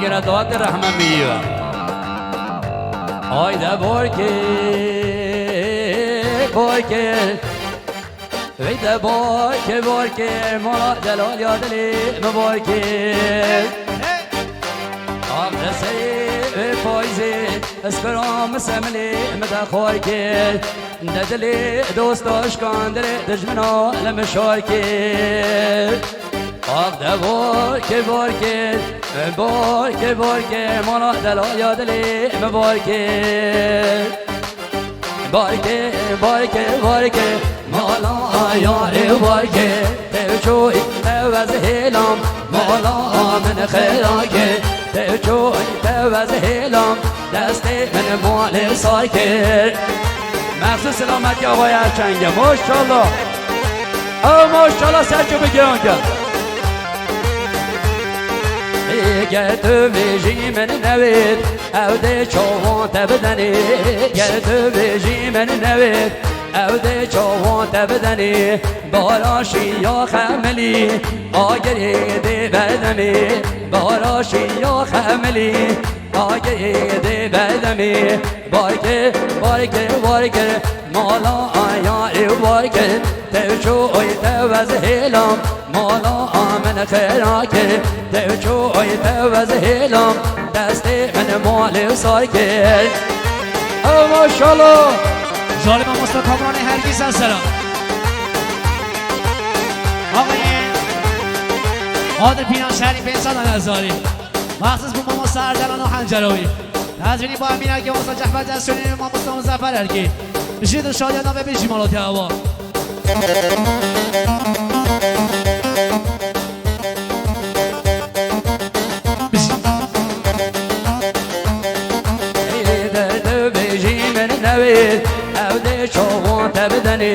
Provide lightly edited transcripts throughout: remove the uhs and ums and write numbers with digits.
گره داد رحمه میو آیده بارکه بارکه ویده بارکه بارکه مالا دلال یادلی مبارکه آقدسی پایزی اسپرام سملی مدخوار کرد دلی دوست داشکان دلی دجمنا لمشار کرد آقده بارکه بارکه بارکه بارکه مالا دلال یادلی مبارکه بارکه بارکه بارکه مالا یاری بارکه توچوی توز هیلم مالا من خیراکه توچوی توز هیلم دستی من مال ساکر مخصوص سلامتی آقای ارچنگه ماشالله او ماشالله سرچو بگیران کرد گر تو بیجی من نوید او ده چوان تبدنی گر تو بیجی من نوید او ده چوان تبدنی باراشی یا خملی آگری ده بردمی باراشی یا خملی آگری ده بردمی بارکه بارکه بارکه مالا آیاری بارکه توچوی توز هیلم مالا من خیراکه توچوی توز هیلم دستی من مال ساکر او ماشالله ظالم مصطفی کامران هرگیز از سلام آقای عادل پیران شریف انسان الازاری مخصوص به ماما سردران و حنجراوی تزوینی با امین اگه مصطفی جحفر جسونی ما مصطفی مظفر ارگی بشید و شادیانا به بیشی مالاتی هوا او ده چوان تبدنی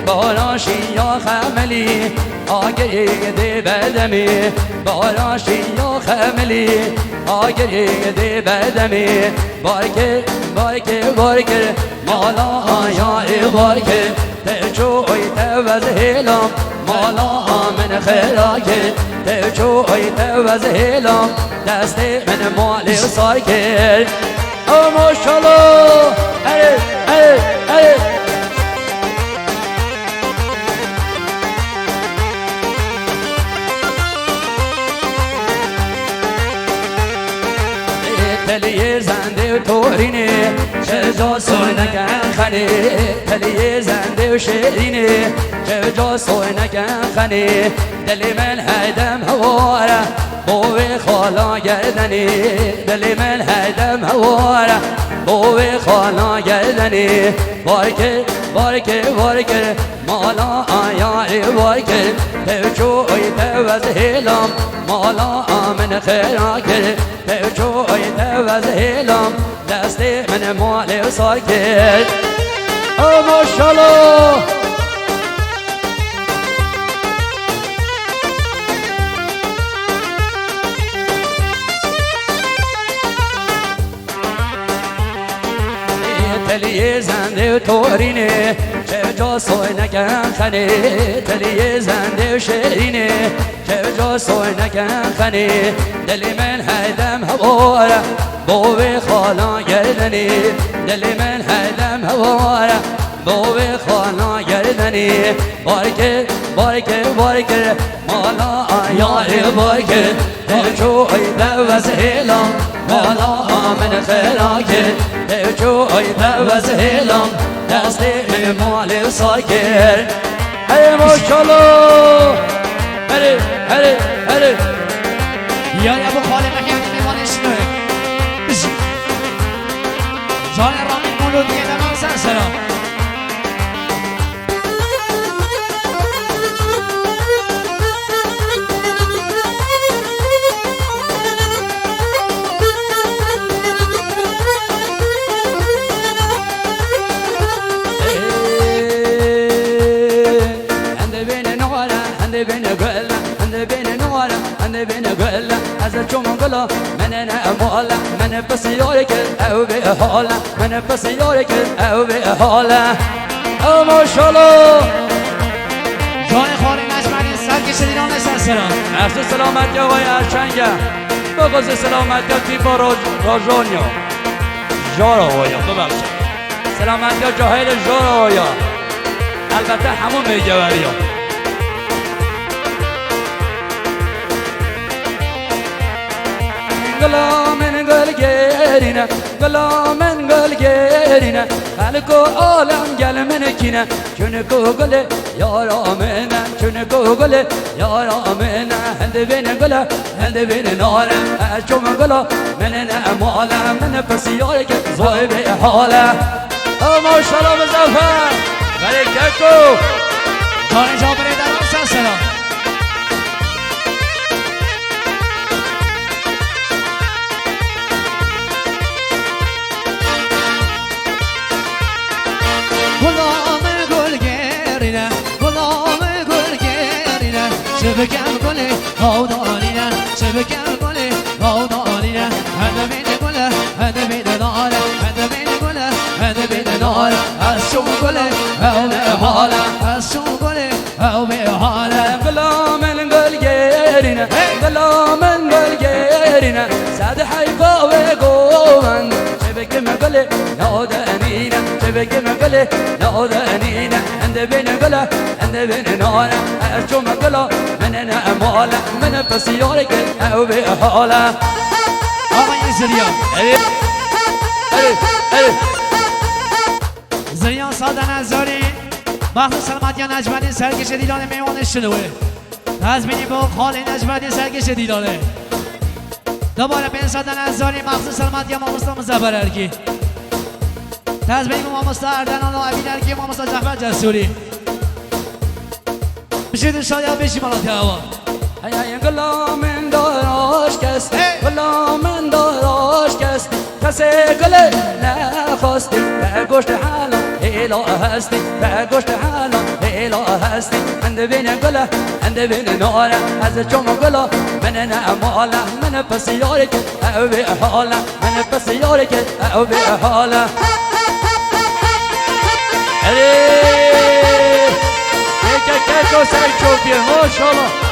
باراشی یا خملی آگری ده بدمی باراشی یا خملی آگری ده بدمی بارکه بارکه بارکه مالا آیای بارکه تچوی توز هیلم مالا من خیراکه تچوی توز هیلم دستی من مال ساکر او ماشالله اره اره اره تلیه زنده و تورینه چه جا سوی نکن خنه تلیه زنده و شیرینه چه جا سوی نکن خنه دلی من هدم هواره بوی خالا گردنی دلی من هدم هواره بوی خالا گردنی بارکه بارکه بارکه مالا آیاری بارکه توچوی توز هیلم مالا من خیراکه توچوی توز هیلم دستی من مال ساکر او ماشالله تلیه زنده و تورینه چه جا سوی نکن خنه تلیه زنده و شیرینه چه جا سوی نکن خنه دلی من هدم هواره بوی خالا گردنی دلی من هدم هواره بوی خالا گردنی بارکه بارکه بارکه مالا آیاری بارکه توچوی توز هیلم مالا من خیراکه توچوی توز هیلم دستی من مال ساکر ای ماشالله هره هره هره یا ابو خالد مکردی میوانش نوه بشی جان رامین مولودیه دمان سن سلام از چون گلا من نمالا من بس یاری که او به حالا من بس یاری که او به حالا او ماشالله جان خالی نجمنی سرکش دیران سرسران افسو سلامتی آقای ارچنگه بغض سلامتی ها با راجانیا جارا وایا ببخشید سلامتی ها جاهل جارا وایا البته همون میگوری ها گلا من گل گرینه گلا من گل گرینه خلق و عالم گل من کینه چون گل یارا منه چون گل یارا منه هند بین گل هند بین ناره چون گلا من نماله من پس یاری که زای به حاله ماشاءالله مزفر ولی ککو جان جابر در سلام شبكم قولي هودانينا شبكم قولي هودانينا هذا بين قوله هذا بين نار هذا بين قوله هذا بين نار الشوق قولي هو بحاله الشوق قولي هو بحاله قلا من قل جيرنا قلا من قل جيرنا سعد حيفا وقومن شبكم قولي هودانينا شبكم قولي هودانينا عند بين قوله عند بين نار الشوق قوله من اماله من پس یاری که او به حاله آقای زریان زریان ساده نزاری مخلوق سلامتی نجمدی سرکش دیدانه میوان شنوه تزمینی با خال نجمدی سرکش دیدانه دوباره بین ساده نزاری مخلوق سلامتی ما مستم زبر ارگی تزمینی با ما مستردنان و عبید ارگی ما مستم جعفر جسوری بشید شاید بشی مالاتی هوا ای گلا من داراش کس گلا من داراش کس کسی گل نخواستی به گشت حالا هیلا هستی به گشت حالا هیلا هستی اند بین گله اند بین ناره از چوم گلا من نماله من پس یاری که او به حاله من پس یاری که او به حاله که سر چوبیه ماشاءالله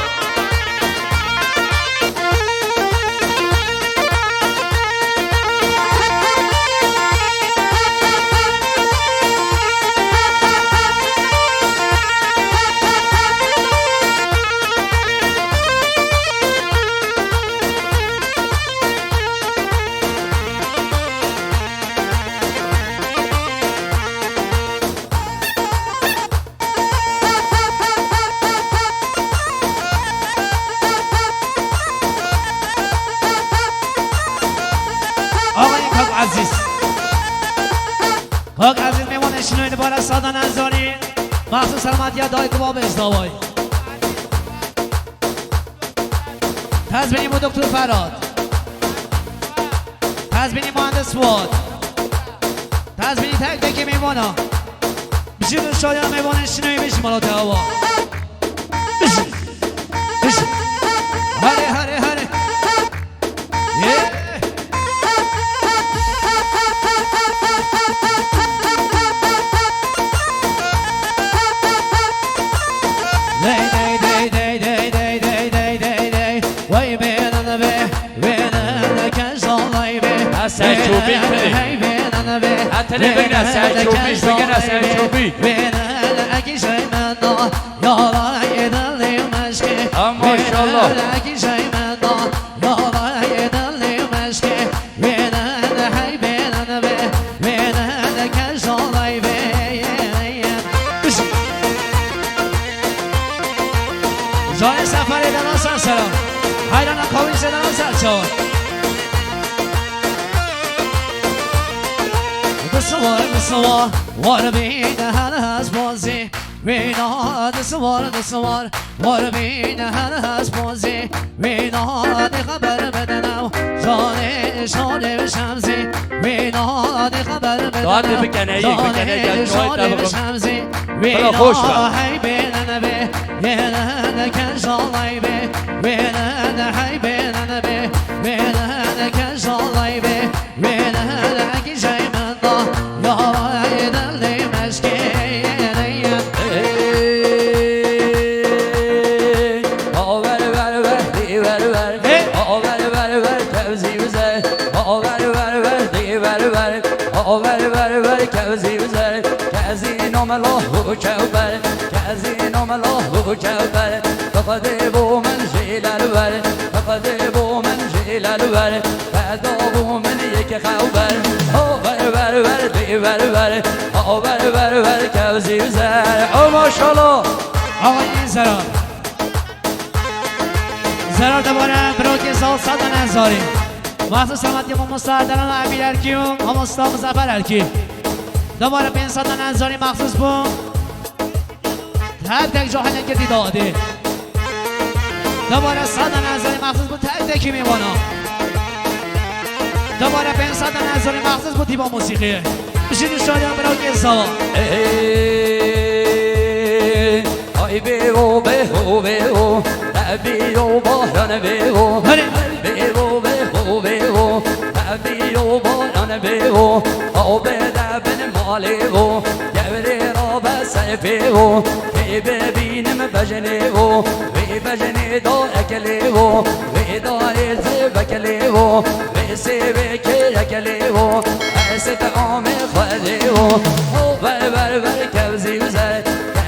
خاک عزیز میمونه شنوید بالا ساده نزاری مخصوص سلامتی ها دای کباب ازداوای تزبینی با دکتر فراد تزبینی مهندس واد تزبینی تک تک میمونه بشید شایان میمونه شنوید بشی مالات هوا بشی هره هره هره سرچوبی حتی بگن سرچوبیش بگن سرچوبی ماشاءالله جای سفری دلان سر سلام حیران کاوی سلام سر چون بسوار وار بین هر هست بازی وینا دسوار وار بین هر هست بازی وینا دی خبر بدنم جان بشمزی وینا دی خبر بدنم جان بشمزی وینا هی بینن به یلن کن جالای به ویلن هی بینن به ویلن کن جالای به ویلن اگی جای من دا یارای دلی مشکیلیم آور ملاه كوبر كزين ملاه كوبر فقد بو من جيل الور فقد بو من جيل الور فدا بو من يك خبر او ور ور بي ور او ور كوزي زر او ماشاءالله آقای زرار دوباره بروک سال صدن هزاری محضر سلامتی ما مستعدران عبیل ارکی و هم استا مزفر ارکی دوباره پین صدن هزاری مخصوص بود تک جا حلن که دیداده دوباره صدن هزاری مخصوص بود تک میوانا دوباره پین صدن هزاری مخصوص بود دیبا موسیقی بشید شادیان بروک سال ای بیو بیو بیو بیو باران بیو بیو بیو بیو بیو باران بیو آب لبن مالیو گوری را بسر بیو بی ببینم بجنیو بی بجنی دا اکلیو بی دا ایزی بکلیو بی سی بکی اکلیو ایست آمی خودیو او بر کوزی وزر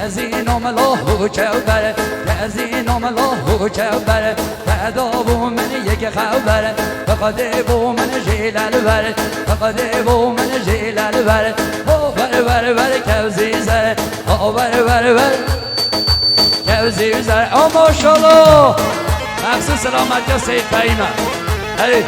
كزين ملاه كوبر كزين ملاه كوبر فدا بو من يك خبر فقد بو من جيل الور فقد بو من جيل الور او ور كوزي زر او ور كوزي زر او ما شاء الله مخصوص سلامت يا سيد فهيمة هري